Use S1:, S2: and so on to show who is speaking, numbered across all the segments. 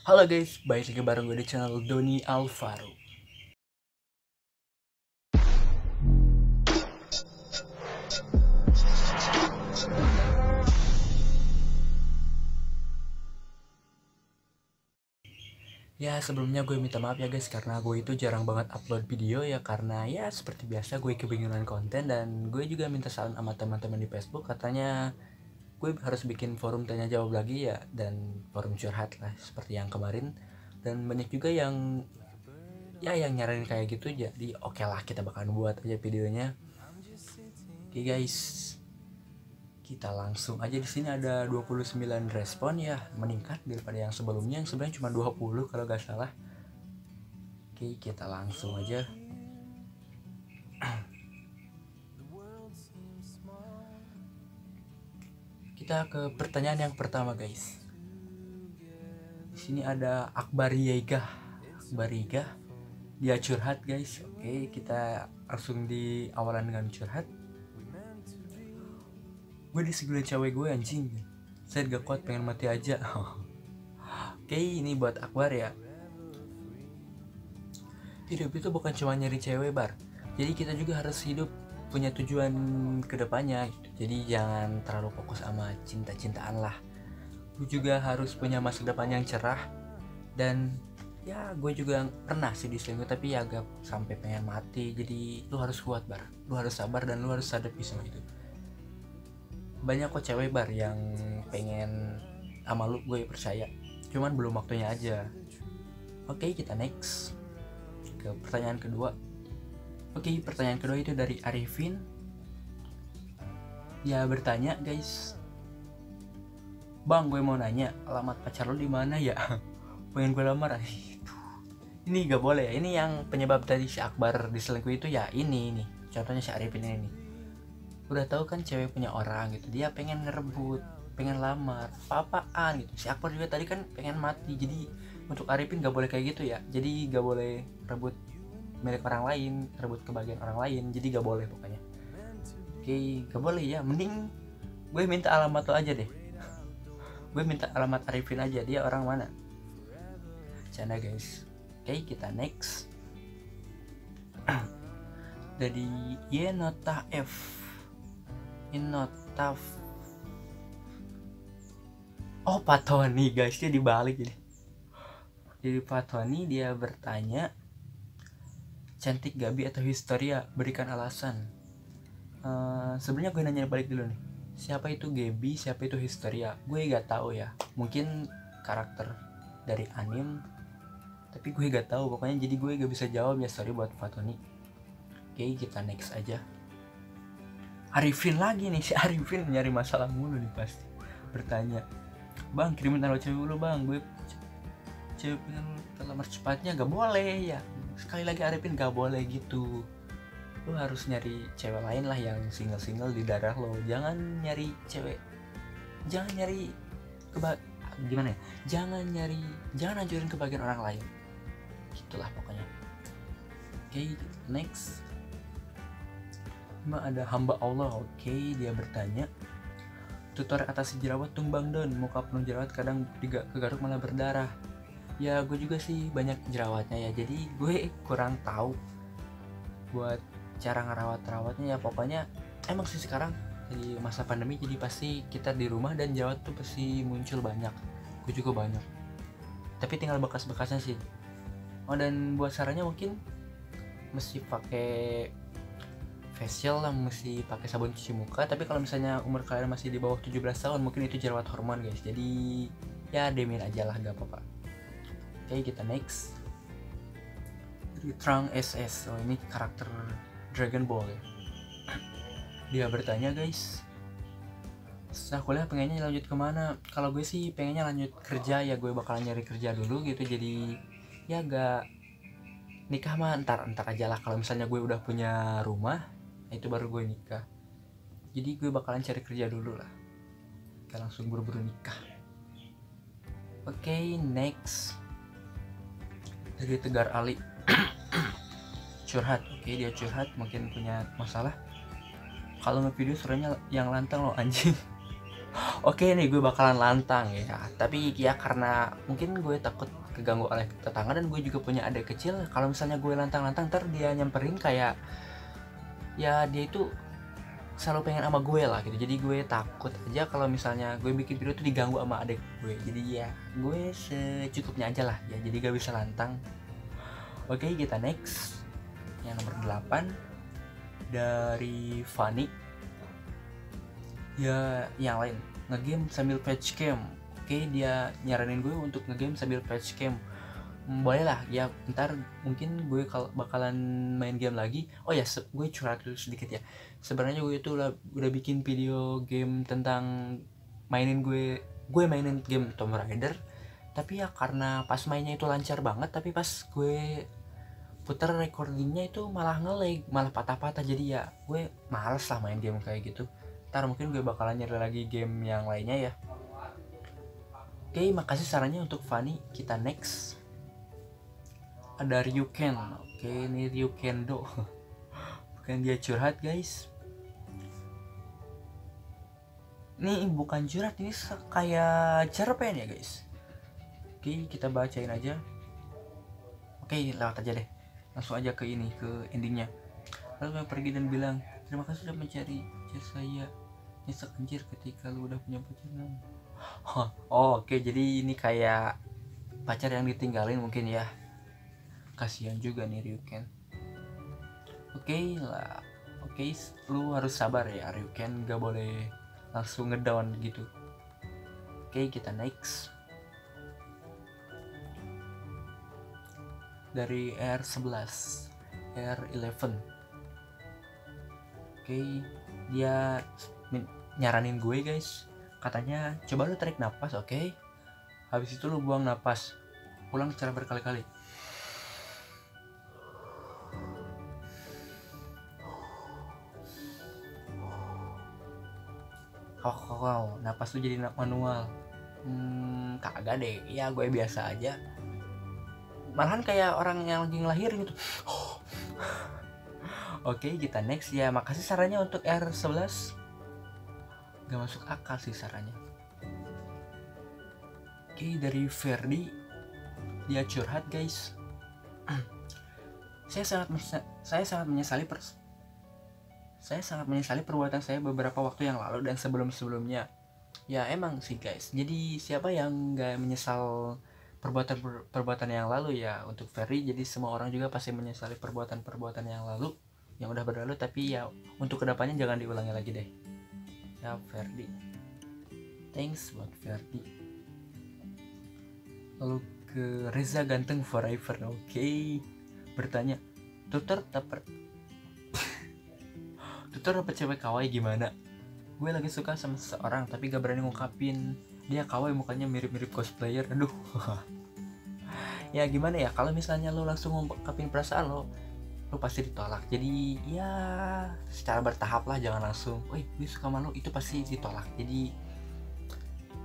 S1: Halo guys, balik lagi bareng gue di channel Doni Alvaro. Ya sebelumnya gue minta maaf ya guys, karena gue itu jarang banget upload video ya, karena ya seperti biasa gue kebingungan konten. Dan gue juga minta saran sama teman-teman di Facebook, katanya gue harus bikin forum tanya jawab lagi ya, dan forum curhat lah seperti yang kemarin. Dan banyak juga yang nyaranin kayak gitu, jadi oke lah, kita bakalan buat aja videonya. Oke guys, kita langsung aja. Di sini ada 29 respon ya, meningkat daripada yang sebelumnya yang sebenarnya cuma 20 kalau gak salah. Oke, kita langsung aja. Kita ke pertanyaan yang pertama guys. Di sini ada Akbar Yega. Dia curhat guys. Oke, kita langsung di awalan dengan curhat. Gue disegulin cewek gue anjing, saya gak kuat, pengen mati aja. Oke, ini buat Akbar ya. Hidup itu bukan cuma nyari cewek bar, jadi kita juga harus hidup punya tujuan kedepannya gitu. Jadi jangan terlalu fokus sama cinta-cintaan lah. Lu juga harus punya masa depan yang cerah. Dan ya gue juga pernah sih diselingkuh, tapi ya agak sampai pengen mati. Jadi lu harus kuat bar, lu harus sabar, dan lu harus hadapi semua itu. Banyak kok cewek bar yang pengen sama lu, gue percaya, cuman belum waktunya aja. Oke, kita next ke pertanyaan kedua. Oke, pertanyaan kedua itu dari Arifin. Dia bertanya guys, bang, gue mau nanya, alamat pacar lo di mana ya? Pengen gue lamar. Ini gak boleh ya. Ini yang penyebab tadi si Akbar diselingkuh itu ya, ini contohnya si Arifin ini. Udah tahu kan cewek punya orang gitu, dia pengen ngerebut, pengen lamar, apa-apaan gitu. Si Akbar juga tadi kan pengen mati. Jadi untuk Arifin gak boleh kayak gitu ya. Jadi gak boleh rebut milik orang lain, rebut kebahagiaan orang lain. Jadi gak boleh pokoknya. Oke, gak boleh ya. Mending gue minta alamat lo aja deh. Gue minta alamat Arifin aja, dia orang mana. Canda guys. Oke, kita next. Dari Yenota F. Oh, Patoni guys, dia dibalik jadi. Jadi Patoni dia bertanya, cantik Gabi atau Historia? Berikan alasan. Sebenarnya gue nanya balik dulu nih. Siapa itu Gabi, siapa itu Historia? Gue gak tahu ya. Mungkin karakter dari anime, tapi gue gak tahu pokoknya. Jadi gue gak bisa jawab ya, sorry buat Patoni. Oke, kita next aja. Arifin lagi nih, si Arifin nyari masalah mulu nih pasti. Bertanya, bang, kirimin tanggal cewek dulu bang, gue cewek pengen lamar cepatnya. Gak boleh ya, sekali lagi Arifin, gak boleh gitu. Lu harus nyari cewek lain lah yang single di daerah lo. Jangan nyari cewek, jangan nyari gimana ya, jangan hancurin kebahagiaan orang lain. Gitulah pokoknya. Oke, next. Ada hamba Allah. Oke, dia bertanya, tutor atasi jerawat tumbang don, muka penuh jerawat kadang kegaruk malah berdarah. Ya gue juga sih banyak jerawatnya ya, jadi gue kurang tahu buat cara ngerawatnya ya. Pokoknya emang sih sekarang di masa pandemi, jadi pasti kita di rumah dan jerawat tuh pasti muncul banyak. Gue juga banyak, tapi tinggal bekas-bekasnya sih. Oh, dan buat sarannya mungkin mesti pakai facial lah, mesti pakai sabun cuci muka. Tapi kalau misalnya umur kalian masih di bawah 17 tahun, mungkin itu jerawat hormon guys, jadi ya demin aja lah, gak apa-apa. Oke, kita next. Dari Trang SS. Oh, ini karakter Dragon Ball ya. Dia bertanya guys, setelah kuliah pengennya lanjut kemana? Kalau gue sih pengennya lanjut kerja ya, gue bakalan nyari kerja dulu gitu. Jadi ya gak nikah mah entar aja lah. Kalau misalnya gue udah punya rumah, itu baru gue nikah. Jadi gue bakalan cari kerja dulu lah, gak langsung buru-buru nikah. Oke, next. Dari Tegar Ali. Curhat. Oke, dia curhat, mungkin punya masalah. Kalau ngevideo suaranya yang lantang loh anjing. Oke nih, gue bakalan lantang ya. Tapi ya karena mungkin gue takut keganggu oleh tetangga, dan gue juga punya adik kecil. Kalau misalnya gue lantang-lantang, ntar dia nyamperin kayak, ya dia itu selalu pengen sama gue lah gitu. Jadi gue takut aja kalau misalnya gue bikin video tuh diganggu sama adik gue. Jadi ya gue secukupnya aja lah ya. Jadi gak bisa lantang. Oke, kita next. Yang nomor 8 dari Fanny. Ya yang lain, ngegame sambil patch cam. Oke, dia nyaranin gue untuk ngegame sambil patch cam. Boleh lah ya, ntar mungkin gue bakalan main game lagi. Oh ya, gue curhat dulu sedikit ya. Sebenarnya gue itu udah bikin video game tentang gue mainin game Tomb Raider. Tapi ya karena pas mainnya itu lancar banget, tapi pas gue putar recordingnya itu malah nge-lag, malah patah-patah. Jadi ya gue males lah main game kayak gitu. Ntar mungkin gue bakalan nyari lagi game yang lainnya ya. Oke, makasih sarannya untuk Fanny. Kita next. Ada Ryuken. Oke, ini Ryukendo. Bukan dia curhat guys. Ini bukan curhat, ini kayak cerpen ya guys. Oke, kita bacain aja. Oke, lewat aja deh. Langsung aja ke ini, ke endingnya. Lalu saya pergi dan bilang, terima kasih sudah mencari pacar saya. Nyesek anjir ketika lu udah punya pacar. Oh, oke, jadi ini kayak pacar yang ditinggalin mungkin ya. Kasihan juga nih Ryuken. Oke lah. Oke, lu harus sabar ya Ryuken, gak boleh langsung ngedown gitu. Oke, kita next. Dari R11 R11. Oke, dia nyaranin gue guys. Katanya coba lu tarik napas, oke? Habis itu lu buang napas. Ulang secara berkali-kali. Oh, napas tuh jadi manual. Kagak deh. Ya gue biasa aja. Malahan kayak orang yang lagi ngelahirin gitu. Oke, kita next ya. Makasih sarannya untuk R11. Gak masuk akal sih sarannya. Oke, dari Ferdi. Dia curhat guys. Saya sangat menyesali perbuatan saya beberapa waktu yang lalu dan sebelum-sebelumnya. Ya emang sih guys. Jadi siapa yang gak menyesal perbuatan yang lalu ya untuk Ferry. Jadi semua orang juga pasti menyesali perbuatan yang lalu, yang udah berlalu. Tapi ya untuk kedepannya jangan diulangi lagi deh ya Ferdi. Thanks buat Ferdi. Lalu ke Reza Ganteng Forever. Oke, bertanya, tutor dapat cewek kawaii gimana? Gue lagi suka sama seseorang tapi gak berani ngungkapin. Dia kawaii, mukanya mirip-mirip cosplayer. Aduh. Ya gimana ya, kalau misalnya lo langsung ngungkapin perasaan lo pasti ditolak. Jadi ya secara bertahap lah, jangan langsung woi gue suka sama lo, itu pasti ditolak. Jadi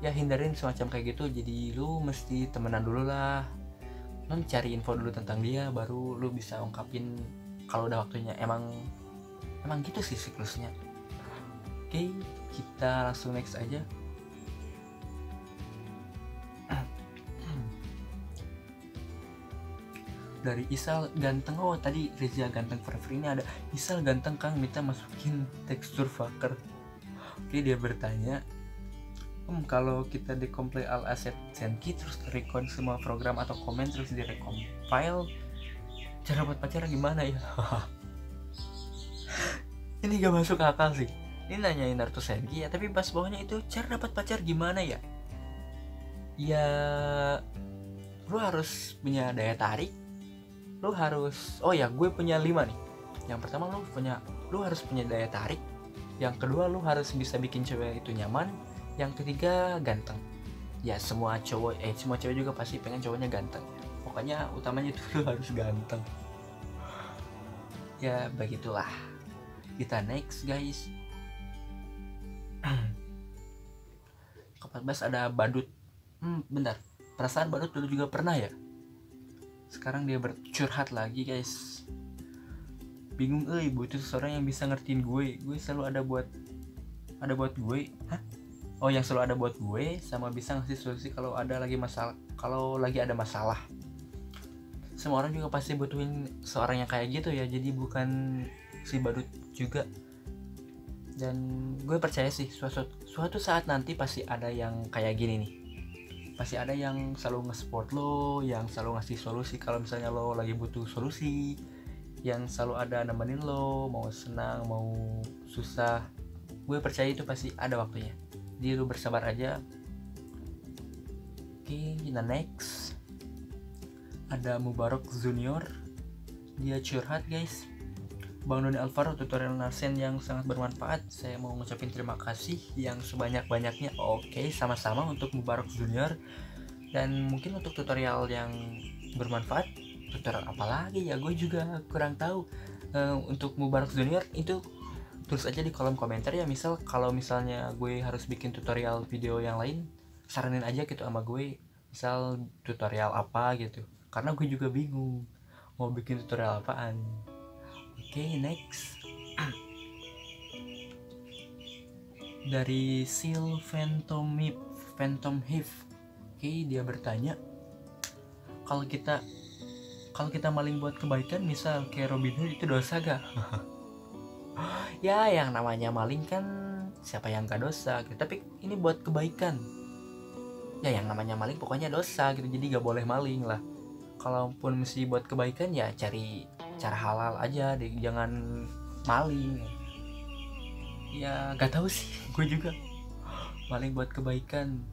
S1: ya hindarin semacam kayak gitu. Jadi lo mesti temenan dulu lah, lo cari info dulu tentang dia, baru lo bisa ungkapin kalau udah waktunya. Emang gitu sih siklusnya. Oke, kita langsung next aja. Dari Isal Ganteng. Oh tadi Reza Ganteng Forever, ini ada Isal Ganteng Kang minta masukin tekstur fucker. Oke, dia bertanya, kalau kita decompile all asset Zenki terus record semua program atau komen terus di recompile, cara buat pacar gimana ya? Ini gak masuk akal sih. Ini nanyain Naruto Senki ya, tapi pas bawahnya itu cara dapat pacar gimana ya? Ya lu harus punya daya tarik. Lu harus, oh ya gue punya 5 nih. Yang pertama lu harus punya daya tarik. Yang kedua lu harus bisa bikin cewek itu nyaman. Yang ketiga ganteng. Ya semua cewek juga pasti pengen cowoknya ganteng. Pokoknya utamanya itu lu harus ganteng. Ya begitulah. Kita next guys. Ke-14 ada Badut. Bentar, perasaan Badut dulu juga pernah ya? Sekarang dia bercurhat lagi guys. Bingung butuh seseorang yang bisa ngertiin gue. Gue selalu ada buat gue. Hah? Oh, yang selalu ada buat gue, sama bisa ngasih solusi kalau lagi ada masalah. Semua orang juga pasti butuhin seorang yang kayak gitu ya, jadi bukan si badut juga. Dan gue percaya sih suatu saat nanti pasti ada yang kayak gini nih, pasti ada yang selalu nge-support lo, yang selalu ngasih solusi kalau misalnya lo lagi butuh solusi, yang selalu ada nemenin lo mau senang mau susah. Gue percaya itu pasti ada waktunya, jadi lo bersabar aja. Oke, kita next. Ada Mubarak Junior, dia curhat guys. Bang Doni Alvaro, tutorial Narsen yang sangat bermanfaat. Saya mau ngucapin terima kasih yang sebanyak-banyaknya. Oke, sama-sama untuk Mubarak Junior. Dan mungkin untuk tutorial yang bermanfaat, tutorial apa lagi ya, gue juga kurang tahu. Untuk Mubarak Junior itu tulis aja di kolom komentar ya. Misal kalau misalnya gue harus bikin tutorial video yang lain, saranin aja gitu sama gue, misal tutorial apa gitu, karena gue juga bingung mau bikin tutorial apaan. Oke, next. Dari Sil Phantom Hive. Oke, dia bertanya, kalau kita maling buat kebaikan, misal kayak Robin Hood, itu dosa gak? Ya, yang namanya maling kan siapa yang gak dosa gitu. Tapi ini buat kebaikan, ya yang namanya maling pokoknya dosa gitu, jadi gak boleh maling lah. Kalaupun mesti buat kebaikan ya cari cara halal aja deh, jangan maling. Ya gak tahu sih, gue juga maling buat kebaikan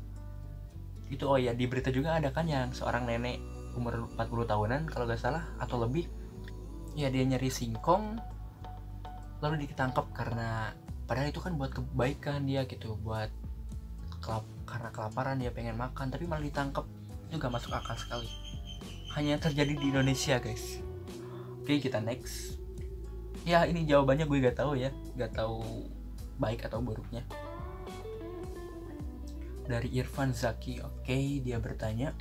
S1: itu. Oh ya, di berita juga ada kan yang seorang nenek umur 40 tahunan kalau gak salah atau lebih, ya dia nyari singkong lalu ditangkap karena padahal itu kan buat kebaikan dia gitu, buat karena kelaparan dia pengen makan, tapi malah ditangkap. Itu gak masuk akal sekali, hanya terjadi di Indonesia guys. Oke, kita next. Ya ini jawabannya gue gak tahu ya, gak tahu baik atau buruknya. Dari Irfan Zaki. Oke, dia bertanya,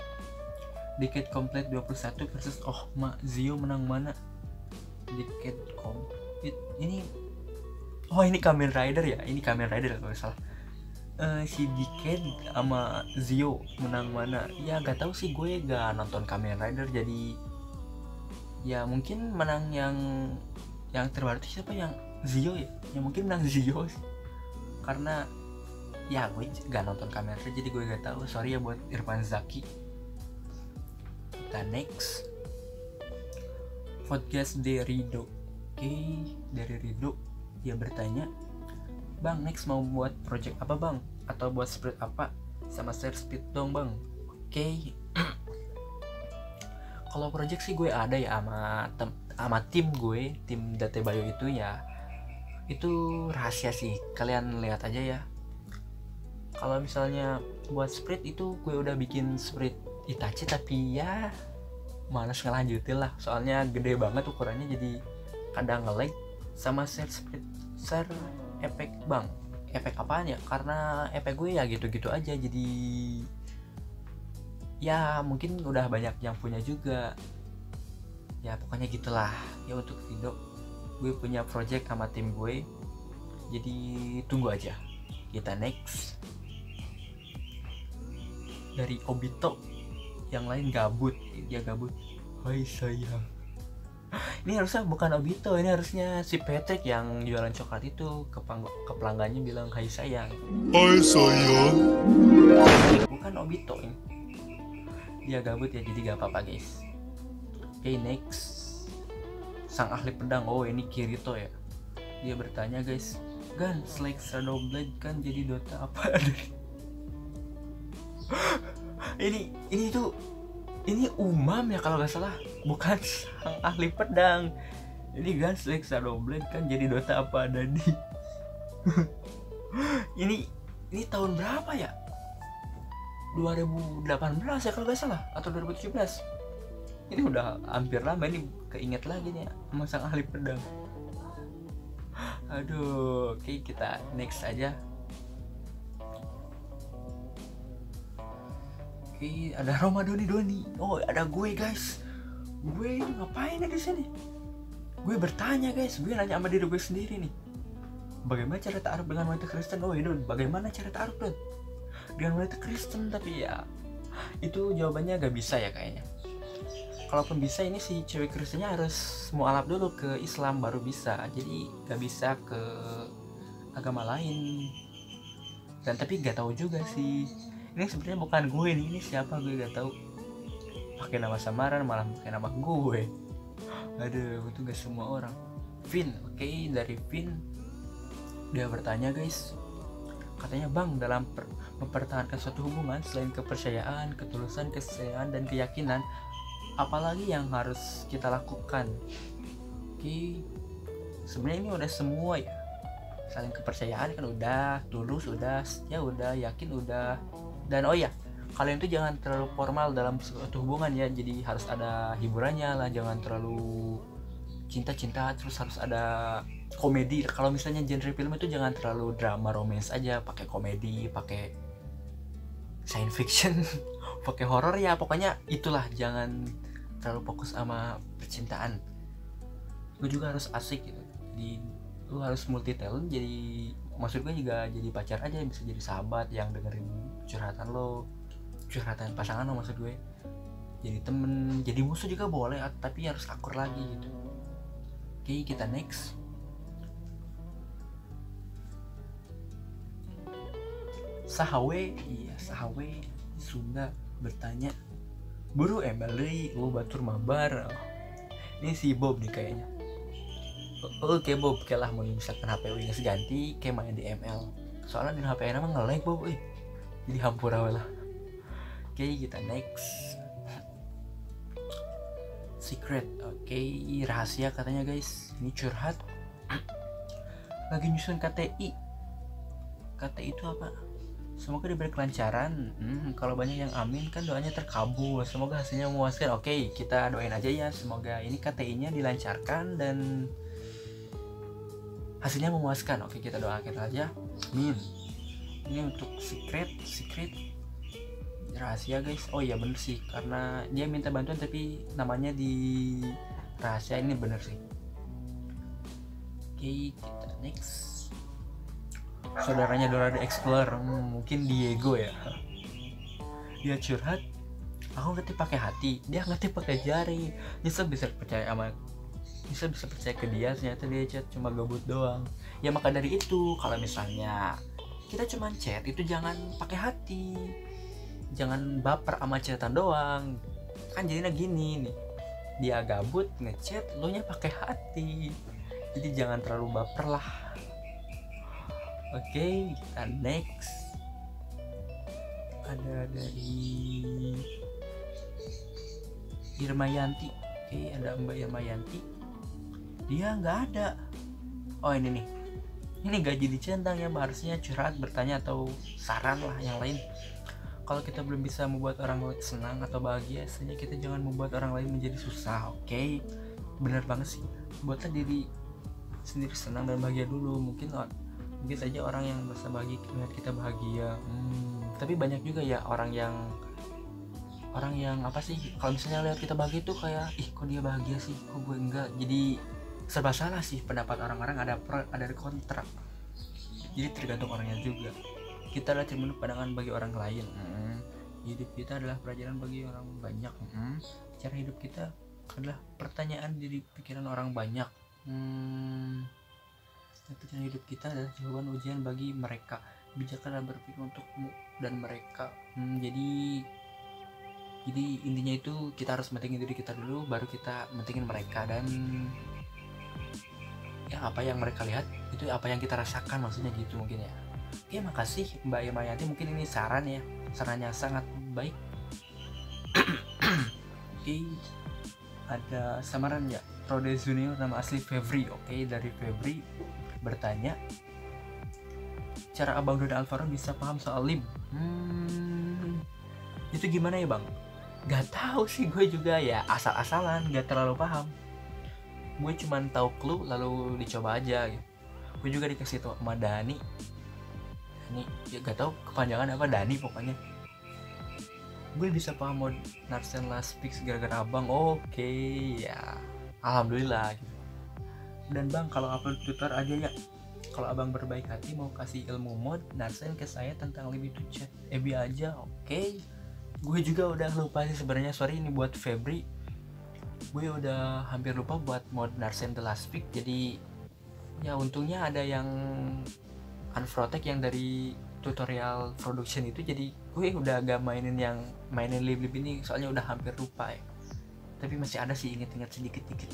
S1: Decade Complete 21 versus Zio menang mana? Decade Complete ini, oh ini Kamen Rider ya, ini Kamen Rider kalau salah. Si Decade sama Zio menang mana? Ya gak tahu sih, gue gak nonton Kamen Rider, jadi ya mungkin menang yang terbaru itu siapa, yang Zio ya? Ya mungkin menang Zio sih, karena ya gue gak nonton Kamen Rider, jadi gue gak tahu. Sorry ya buat Irfan Zaki. Kita next. Podcast dari Rido. Oke, dari Rido, dia bertanya, Bang, next mau buat project apa bang? Atau buat split apa? Sama share speed dong bang. Oke. Kalau project sih gue ada ya sama tim gue, tim Datebayo itu ya. Itu rahasia sih, kalian lihat aja ya. Kalau misalnya buat split itu gue udah bikin split Itachi, tapi ya malas ngelanjutin lah, soalnya gede banget ukurannya, jadi kadang nge-lag. Sama share efek bang, efek apaan ya, karena efek gue ya gitu-gitu aja, jadi ya mungkin udah banyak yang punya juga ya, pokoknya gitulah ya. Untuk video gue punya project sama tim gue, jadi tunggu aja. Kita next. Dari Obito, yang lain gabut, dia gabut. Hai sayang. Ini harusnya bukan Obito, ini harusnya si Patrick yang jualan coklat itu ke pelanggannya bilang hai sayang.
S2: Hai sayang.
S1: Bukan Obito ini. Dia gabut ya, jadi gak apa-apa guys. Oke, next. Sang ahli pedang, oh ini Kirito ya. Dia bertanya guys, Gan, Slack Shadow Blade kan jadi Dota apa? ini Umam ya kalau nggak salah, bukan sang ahli pedang. Ini Guns Like Shadow Blade kan jadi Dota apa ada di ini tahun berapa ya? 2018 ya kalau nggak salah, atau 2017. Ini udah hampir lama, ini keinget lagi nih sama sang ahli pedang. Aduh, oke, kita next aja. Oke, ada Roma Doni. Oh, ada gue guys. Gue ngapain ya di sini? Gue bertanya guys, gue nanya sama diri gue sendiri nih. bagaimana cara ta'aruf dengan wanita Kristen? Oh Don, bagaimana cara ta'aruf Don dengan wanita Kristen? Tapi ya itu jawabannya gak bisa ya kayaknya. Kalaupun bisa, ini si cewek Kristennya harus mualaf dulu ke Islam baru bisa. Jadi gak bisa ke agama lain. Dan tapi gak tahu juga sih, ini sebenarnya bukan gue nih, ini siapa gue gak tahu, pakai nama samaran malah pakai nama gue. Aduh, itu gak semua orang. Vin, oke, dari Vin dia bertanya guys, katanya bang, dalam mempertahankan suatu hubungan selain kepercayaan, ketulusan, kesetiaan, dan keyakinan, apalagi yang harus kita lakukan? Oke, sebenarnya ini udah semua ya. Saling kepercayaan kan udah, tulus udah, setia udah, yakin udah. Dan oh ya, kalian tuh jangan terlalu formal dalam suatu hubungan ya. Jadi harus ada hiburannya lah, jangan terlalu cinta-cinta terus harus ada komedi. Kalau misalnya genre film itu jangan terlalu drama romance aja, pakai komedi, pakai science fiction, pakai horor ya, pokoknya itulah, jangan terlalu fokus sama percintaan. Gue juga harus asik gitu, jadi lu harus multi talent. Jadi maksud gue juga jadi pacar aja, bisa jadi sahabat yang dengerin curhatan lo, curhatan pasangan lo maksud gue, jadi temen, jadi musuh juga boleh, tapi harus akur lagi gitu. Oke, kita next. Sahawe, iya Sahawe Sunda bertanya, buru balik batur mabar. Ini si Bob nih kayaknya. Oke Bob, kayak lah mau misalkan HP gue nggak ganti, kayak main di ML. Soalnya di HP emang nge-lag Bob, jadi hampura lah. Oke, kita next. Secret, oke, rahasia katanya guys. Ini curhat. Lagi nyusun KTI. KTI itu apa? Semoga diberi kelancaran. Kalau banyak yang amin kan doanya terkabul. Semoga hasilnya memuaskan. Oke, kita doain aja ya. Semoga ini KTI-nya dilancarkan dan hasilnya memuaskan. Oke, kita doakan aja. Amin. Ini untuk secret rahasia guys. Oh iya bener sih, karena dia minta bantuan tapi namanya di rahasia, ini bener sih. Oke, kita next. Saudaranya Dora the Explorer, mungkin Diego ya. Dia curhat, aku ngerti pakai hati, dia ngerti pakai jari. Bisa percaya ke dia, ternyata dia chat cuma gabut doang. Ya maka dari itu, kalau misalnya kita cuma chat itu jangan pakai hati, jangan baper sama chatan doang. Kan jadinya gini nih, dia gabut ngechat, lo nya pakai hati. Jadi jangan terlalu baper lah. Oke, kita next. Ada dari Irmayanti. Oke, ada Mbak Irmayanti. Dia nggak ada. Oh ini nih. Ini gaji dicentang ya, harusnya curhat, bertanya atau saran lah yang lain. Kalau kita belum bisa membuat orang lain senang atau bahagia, sebenarnya kita jangan membuat orang lain menjadi susah. Oke, bener banget sih. Buatlah diri sendiri senang dan bahagia dulu. Mungkin saja orang yang merasa bahagia melihat kita bahagia. Tapi banyak juga ya orang yang apa sih, kalau misalnya lihat kita bahagia itu kayak, ih kok dia bahagia sih, kok gue enggak. Jadi serba salah sih pendapat orang-orang, ada pro ada kontra. Jadi tergantung orangnya juga. Kita adalah cermin pandangan bagi orang lain. Hidup kita adalah pelajaran bagi orang banyak. Cara hidup kita adalah pertanyaan di pikiran orang banyak. Pertanyaan hidup kita adalah jawaban ujian bagi mereka. Bijaklah berpikir untukmu dan mereka. Jadi intinya itu kita harus mentingin diri kita dulu, baru kita mentingin mereka. Dan ya apa yang mereka lihat itu apa yang kita rasakan, maksudnya gitu mungkin ya. Oke, makasih Mbak Irmayanti, mungkin ini sarannya sangat baik. Oke, ada samaran ya, Rode Junior, nama asli Febri. Oke, dari Febri bertanya, cara Abang Don Alvaro bisa paham soal lim? Itu gimana ya Bang? Gak tahu sih, gue juga ya asal-asalan, gak terlalu paham. Gue cuman tahu clue lalu dicoba aja gitu. Gue juga dikasih tau sama Dani ya, gak tahu kepanjangan apa, Dani pokoknya. Gue bisa paham mau Narsen Last Speaks gara-gara Abang. Oke, ya alhamdulillah gitu. Dan Bang, kalau upload Twitter aja ya, kalau abang berbaik hati mau kasih ilmu mod Narsen ke saya tentang lebih to chat Ebi aja. Oke. Gue juga udah lupa sih sebenarnya, sorry ini buat Febri. Gue udah hampir lupa buat mod Narsen The Last Pick. Jadi ya untungnya ada yang Unfrotech yang dari tutorial production itu, jadi gue udah agak mainin lib-lib ini soalnya udah hampir lupa ya. Tapi masih ada sih inget-inget sedikit-dikit.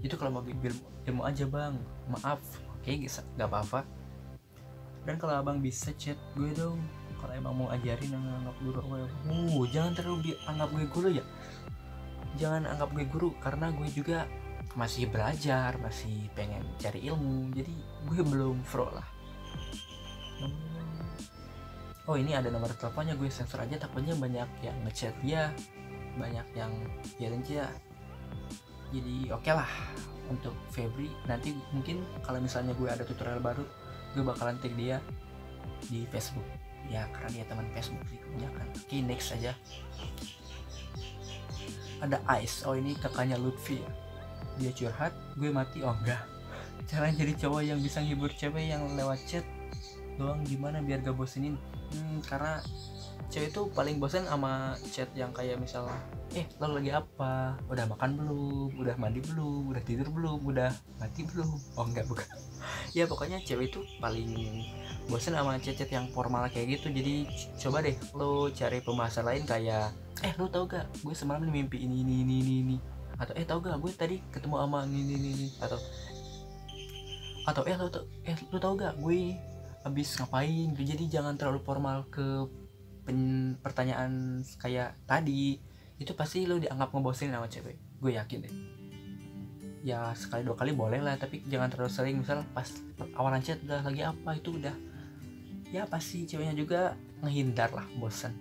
S1: Itu kalau mau ilmu aja bang, maaf. Oke, gak apa-apa. Dan kalau abang bisa chat gue dong kalau emang mau ajarin yang anggap guru gue. Jangan terlalu anggap gue guru ya. Jangan anggap gue guru, karena gue juga masih belajar, masih pengen cari ilmu. Jadi gue belum pro lah. Oh ini ada nomor teleponnya, gue sensor aja takutnya banyak yang ngechat dia, banyak yang kirim dia. Jadi oke lah untuk Febri. Nanti mungkin kalau misalnya gue ada tutorial baru, gue bakalan tag dia di Facebook ya, karena dia teman Facebook sih kebanyakan. Oke, next aja. Ada Ice. Oh ini kakaknya Lutfi ya. Dia curhat, gue mati. Oh enggak, cara jadi cowok yang bisa ngibur cewek yang lewat chat doang gimana biar gak bosenin? Karena cewek itu paling bosen sama chat yang kayak misalnya lo lagi apa, udah makan belum, udah mandi belum, udah tidur belum, udah mati belum. Oh enggak, bukan. Ya pokoknya cewek itu paling bosen sama chat-chat yang formal kayak gitu. Jadi coba deh lo cari pembahasan lain kayak lo tau gak gue semalam mimpi ini, atau tau gak gue tadi ketemu sama ini, atau lo tau gak gue habis ngapain. Jadi jangan terlalu formal ke pertanyaan kayak tadi. Itu pasti lo dianggap ngebosenin sama cewek, gue yakin deh. Ya sekali dua kali boleh lah, tapi jangan terlalu sering. Misal pas awalan chat udah lagi apa, itu udah ya pasti ceweknya juga ngehindar lah, bosan.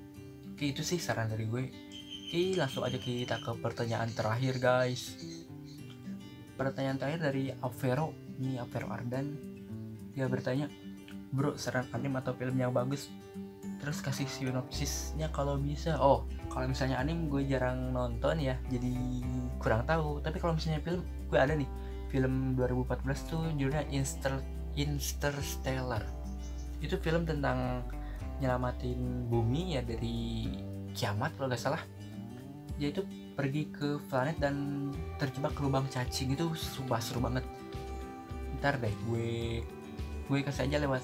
S1: Oke, itu sih saran dari gue. Oke, langsung aja kita ke pertanyaan terakhir guys. Pertanyaan terakhir dari Avero. Ini Avero Ardan. Dia bertanya, bro saran anime atau film yang bagus, terus kasih sinopsisnya kalau bisa. Oh kalau misalnya anime gue jarang nonton ya, jadi kurang tahu. Tapi kalau misalnya film, gue ada nih film 2014 tuh judulnya Interstellar. Itu film tentang nyelamatin bumi ya dari kiamat kalau gak salah. Dia itu pergi ke planet dan terjebak ke lubang cacing. Itu sumpah seru banget. Ntar deh gue kasih aja lewat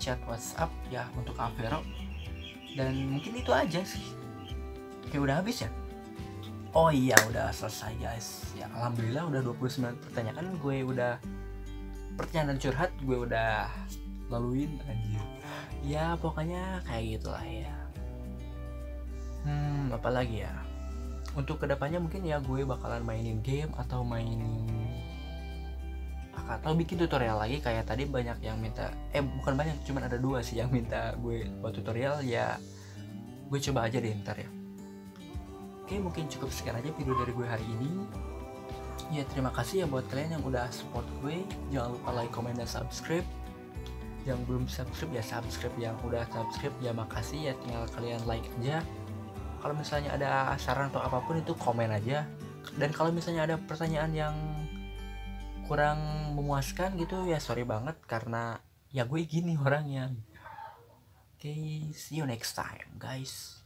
S1: chat WhatsApp ya untuk Avero. Dan mungkin itu aja sih. Kayak udah habis ya. Oh iya udah selesai guys. Ya alhamdulillah udah 29 pertanyaan. Gue udah pertanyaan dan curhat gue udah laluin anjir. Ya pokoknya kayak gitulah ya. Apalagi ya. Untuk kedepannya mungkin ya gue bakalan mainin game atau bikin tutorial lagi. Kayak tadi banyak yang minta, bukan banyak, cuman ada 2 sih yang minta gue buat tutorial. Ya gue coba aja deh ntar ya. Oke, mungkin cukup sekian aja video dari gue hari ini. Ya terima kasih ya buat kalian yang udah support gue. Jangan lupa like, comment, dan subscribe. Yang belum subscribe ya subscribe, yang udah subscribe ya makasih ya, tinggal kalian like aja. Kalau misalnya ada saran atau apapun itu komen aja. Dan kalau misalnya ada pertanyaan yang kurang memuaskan gitu ya sorry banget, karena ya gue gini orangnya. Oke, see you next time guys.